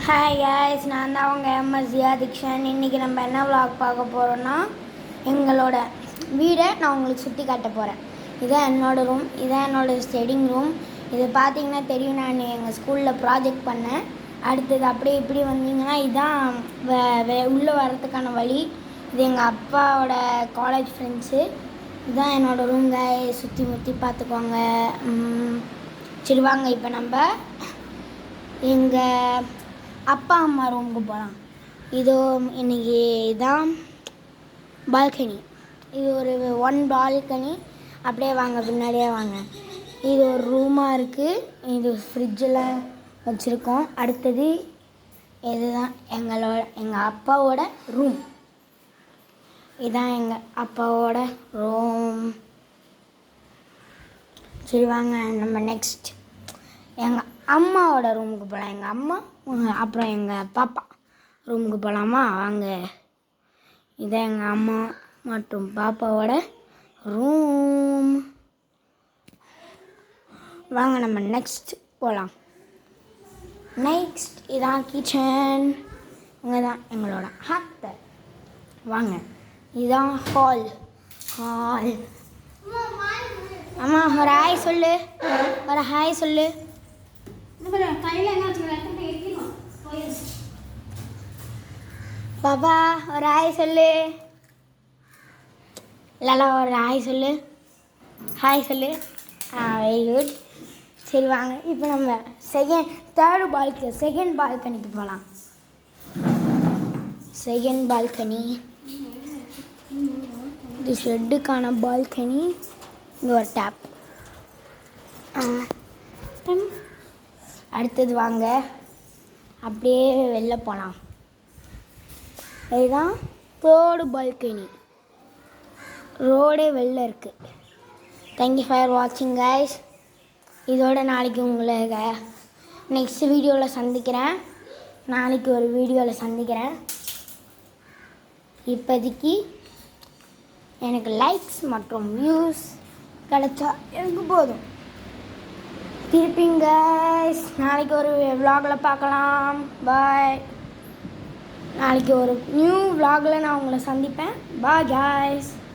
Hi guys, நான் தான் அவங்க எம்எஸ்சியா திக்ஷன். இன்றைக்கி நம்ம என்ன விளாக் பார்க்க போகிறோன்னா, எங்களோட வீடை நான் உங்களுக்கு சுற்றி காட்ட போகிறேன். இதான் என்னோடய ரூம், இதான் என்னோடய ஸ்டடிங் ரூம். இது பார்த்தீங்கன்னா தெரியும், நான் எங்கள் ஸ்கூலில் ப்ராஜெக்ட் பண்ணேன். அடுத்தது அப்படியே இப்படி வந்தீங்கன்னா இதுதான் உள்ளே வர்றதுக்கான வழி. இது எங்கள் அப்பாவோட காலேஜ் ஃப்ரெண்ட்ஸு. இதுதான் என்னோடய ரூம் காய். சுற்றி முற்றி பார்த்துக்குவாங்க. சரி வாங்க, இப்போ நம்ம எங்கள் அப்பா அம்மா ரூமுக்கு போகலாம். இதோ இன்றைக்கி தான் பால்கனி. இது ஒரு 1 பால்கனி. அப்படியே வாங்க, பின்னாடியே வாங்க. இது ஒரு ரூமாக இருக்குது. இது ஃப்ரிட்ஜெலாம் வச்சுருக்கோம். அடுத்தது இதுதான் எங்கள் அப்பாவோட ரூம். இதுதான் எங்கள் அப்பாவோட ரூம். சரி வாங்க, நம்ம நெக்ஸ்ட் எங்கள் அம்மாவோட ரூமுக்கு போகலாம். எங்கள் அம்மா அப்புறம் எங்கள் பாப்பா ரூமுக்கு போகலாமா? வாங்க. இதான் எங்கள் அம்மா மற்றும் பாப்பாவோட ரூம். வாங்க, நம்ம நெக்ஸ்ட் போகலாம். நெக்ஸ்ட் இதான் கிச்சன். இங்கே தான் எங்களோட அத்தை. வாங்க, இதுதான் ஹால். அம்மா ஒரு ஹாய் சொல்லு, ஒரு ஹாய் சொல்லு. பாப்பா ஒரு ஹாய் சொல்லு. லலா ஒரு ஹாய் சொல்லு. ஹாய் சொல்லு. Very good. சரி வாங்க, இப்போ நம்ம செகண்ட் பால்கனிக்கு போகலாம். செகண்ட் பால்கனி, இது ஷெட்டுக்கான பால்கனி. இங்கே ஒரு டேப். அடுத்தது வாங்க, அப்படியே வெளில போகலாம். இதுதான் தேர்டு பால்கனி. ரோடே வெளில இருக்குது. தேங்க்யூ ஃபார் வாட்சிங் கைஸ். இதோட நாளைக்கு உங்களை நெக்ஸ்ட் வீடியோவில் சந்திக்கிறேன். நாளைக்கு ஒரு வீடியோவில் சந்திக்கிறேன். இப்போதைக்கு எனக்கு லைக்ஸ் மற்றும் வியூஸ் கிடைச்சா எனக்கு போதும். திருப்பிங்க நாளைக்கு ஒரு விலாகில் பார்க்கலாம். பாய். நாளைக்கு ஒரு நியூ விலாகில் நான் உங்களை சந்திப்பேன். Bye guys.